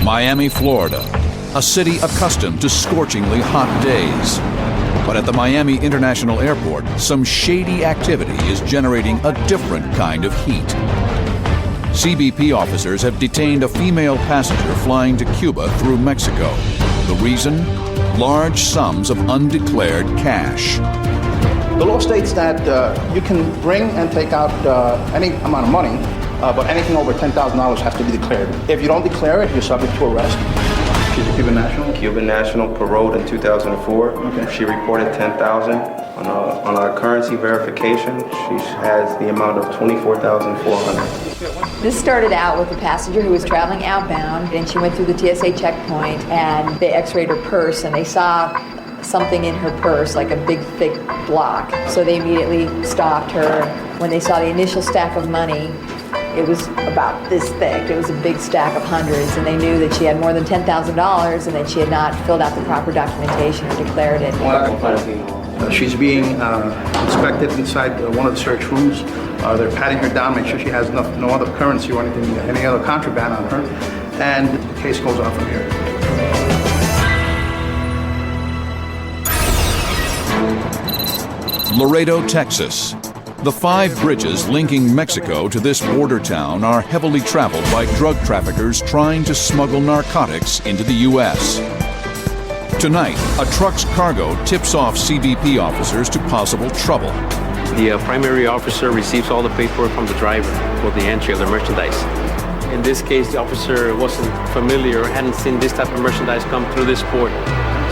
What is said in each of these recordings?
Miami, Florida, a city accustomed to scorchingly hot days. But at the Miami International Airport, some shady activity is generating a different kind of heat. CBP officers have detained a female passenger flying to Cuba through Mexico. The reason? Large sums of undeclared cash. The law states that you can bring and take out any amount of money, but anything over $10,000 has to be declared. If you don't declare it, you're subject to arrest. She's a Cuban national? Cuban national, paroled in 2004. Okay. She reported $10,000. On a currency verification, she has the amount of $24,400. This started out with a passenger who was traveling outbound, and she went through the TSA checkpoint, and they x-rayed her purse, and they saw something in her purse, like a big, thick block. So they immediately stopped her. When they saw the initial stack of money, it was about this thick. It was a big stack of hundreds, and they knew that she had more than $10,000 and that she had not filled out the proper documentation or declared it. She's being inspected inside one of the search rooms. They're patting her down, make sure she has no other currency or anything, any other contraband on her, and the case goes on from here. Laredo, Texas. The 5 bridges linking Mexico to this border town are heavily traveled by drug traffickers trying to smuggle narcotics into the U.S. Tonight, a truck's cargo tips off CBP officers to possible trouble. The primary officer receives all the paperwork from the driver for the entry of the merchandise. In this case, the officer wasn't familiar, hadn't seen this type of merchandise come through this port.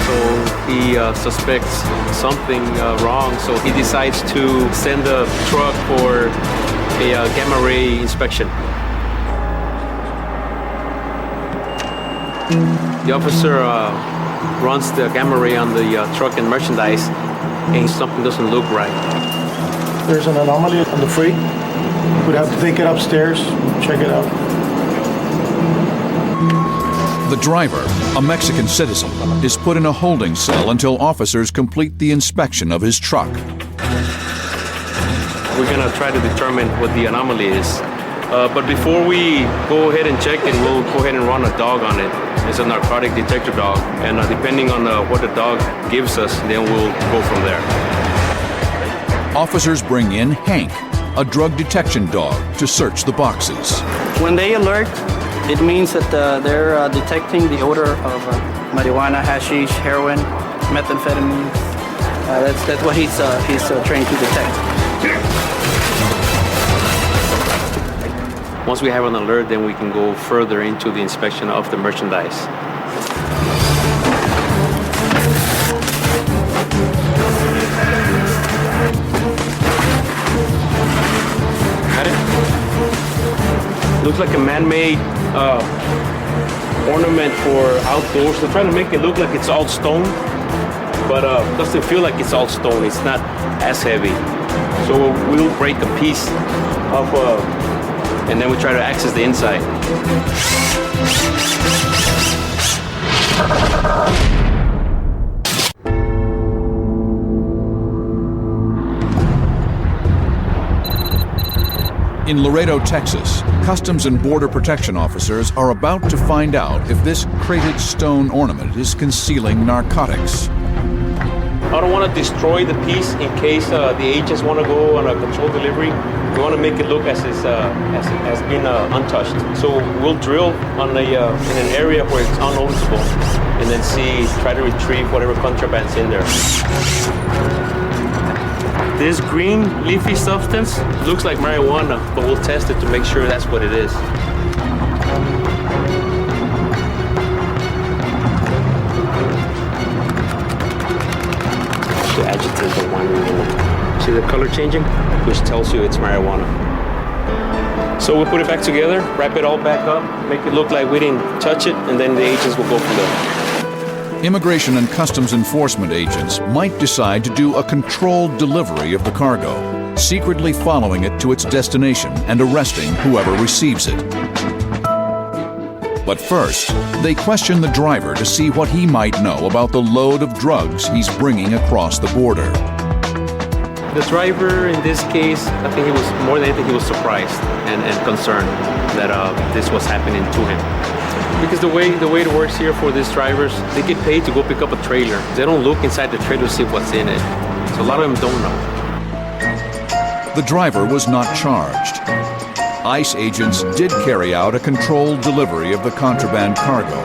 So he suspects something wrong, so he decides to send the truck for a gamma ray inspection. The officer runs the gamma ray on the truck and merchandise, and something doesn't look right. There's an anomaly on the freight. We'd have to take it upstairs, check it out. The driver, a Mexican citizen, is put in a holding cell until officers complete the inspection of his truck. We're gonna try to determine what the anomaly is. But before we go ahead and check it, we'll go ahead and run a dog on it. It's a narcotic detector dog, and depending on what the dog gives us, then we'll go from there. Officers bring in Hank, a drug detection dog, to search the boxes. When they alert, it means that they're detecting the odor of marijuana, hashish, heroin, methamphetamine. That's what he's trained to detect. Once we have an alert, then we can go further into the inspection of the merchandise. Got it? Looks like a man-made ornament for outdoors. They're trying to make it look like it's all stone, but it doesn't feel like it's all stone. It's not as heavy. So we'll break a piece of and then we try to access the inside. In Laredo, Texas, Customs and Border Protection officers are about to find out if this crated stone ornament is concealing narcotics. I don't want to destroy the piece in case the agents want to go on a controlled delivery. We want to make it look as being untouched. So we'll drill on in an area where it's unnoticeable, and then try to retrieve whatever contraband's in there. This green leafy substance looks like marijuana, but we'll test it to make sure that's what it is. To agitate the wine. See the color changing? Which tells you it's marijuana. So we'll put it back together, wrap it all back up, make it look like we didn't touch it, and then the agents will go from there. Immigration and Customs Enforcement agents might decide to do a controlled delivery of the cargo, secretly following it to its destination and arresting whoever receives it. But first, they question the driver to see what he might know about the load of drugs he's bringing across the border. The driver, in this case, I think he was more than anything, he was surprised and concerned. that this was happening to him. Because the way it works here for these drivers, they get paid to go pick up a trailer. They don't look inside the trailer to see what's in it. So a lot of them don't know. The driver was not charged. ICE agents did carry out a controlled delivery of the contraband cargo.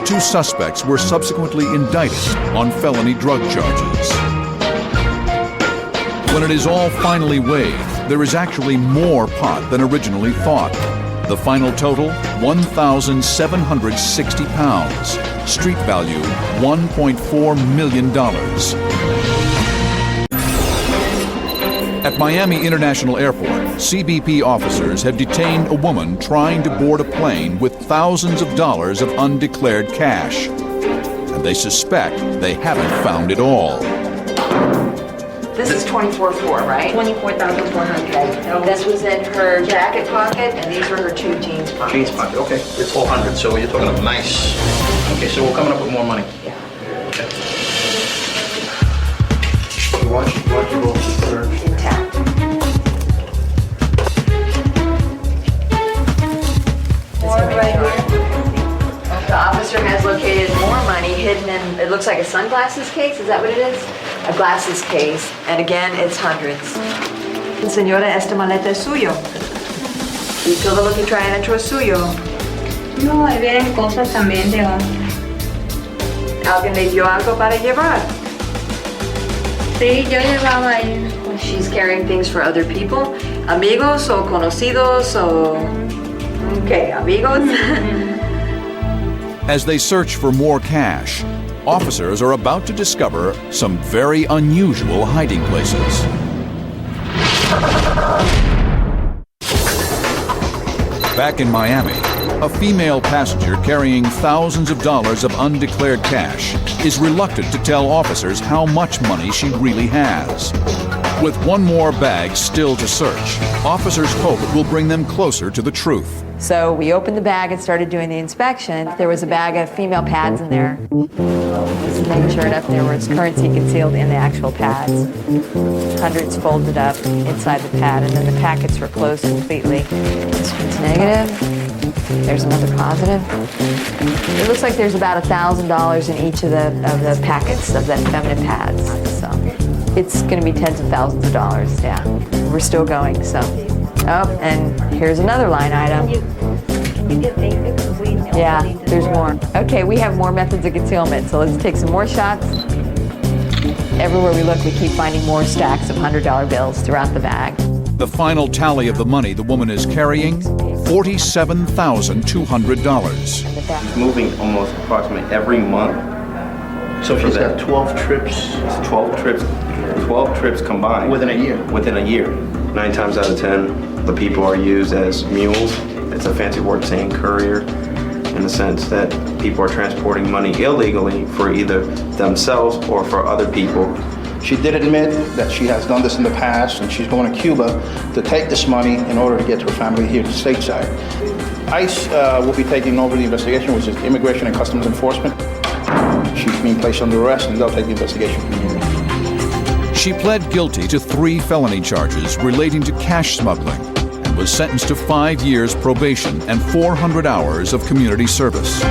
2 suspects were subsequently indicted on felony drug charges. When it is all finally weighed, there is actually more pot than originally thought. The final total, 1,760 pounds. Street value, $1.4 million. At Miami International Airport, CBP officers have detained a woman trying to board a plane with thousands of dollars of undeclared cash. And they suspect they haven't found it all. This is 24.4, right? 24,400. This was in her jacket pocket, and these were her 2 jeans pockets. Jeans pocket, okay. It's 400, so you're talking about nice. Okay, so we're coming up with more money. Yeah. Okay. Watch your roll search. Intact. The officer has located more money hidden in, it looks like a sunglasses case, is that what it is? A glasses case, and again, it's hundreds. Señora, esta maleta es suyo. Y todo lo que trae adentro es suyo. No, ahí vienen cosas también de... ¿Alguien le dio algo para llevar? Sí, yo llevaba ahí. She's carrying things for other people. Amigos o conocidos o... Okay, amigos. As they search for more cash, officers are about to discover some very unusual hiding places. Back in Miami, a female passenger carrying thousands of dollars of undeclared cash is reluctant to tell officers how much money she really has. With one more bag still to search, officers hope it will bring them closer to the truth. So we opened the bag and started doing the inspection. There was a bag of female pads in there. Just making sure enough there was currency concealed in the actual pads. Hundreds folded up inside the pad, and then the packets were closed completely. This one's negative. There's another positive. It looks like there's about $1,000 in each of the packets of the feminine pads. So it's going to be tens of thousands of dollars. Yeah, we're still going. So. Oh, and here's another line item. Can you get basic? Yeah, there's more. Okay, we have more methods of concealment, so let's take some more shots. Everywhere we look, we keep finding more stacks of $100 bills throughout the bag. The final tally of the money the woman is carrying, $47,200. She's moving almost approximately every month. So she's got 12 trips. It's 12 trips combined. Within a year? Within a year. 9 times out of 10, the people are used as mules. It's a fancy word saying courier, in the sense that people are transporting money illegally for either themselves or for other people. She did admit that she has done this in the past, and she's going to Cuba to take this money in order to get to her family here stateside. ICE will be taking over the investigation, which is Immigration and Customs Enforcement. She's being placed under arrest, and they'll take the investigation from here. She pled guilty to 3 felony charges relating to cash smuggling and was sentenced to 5 years probation and 400 hours of community service.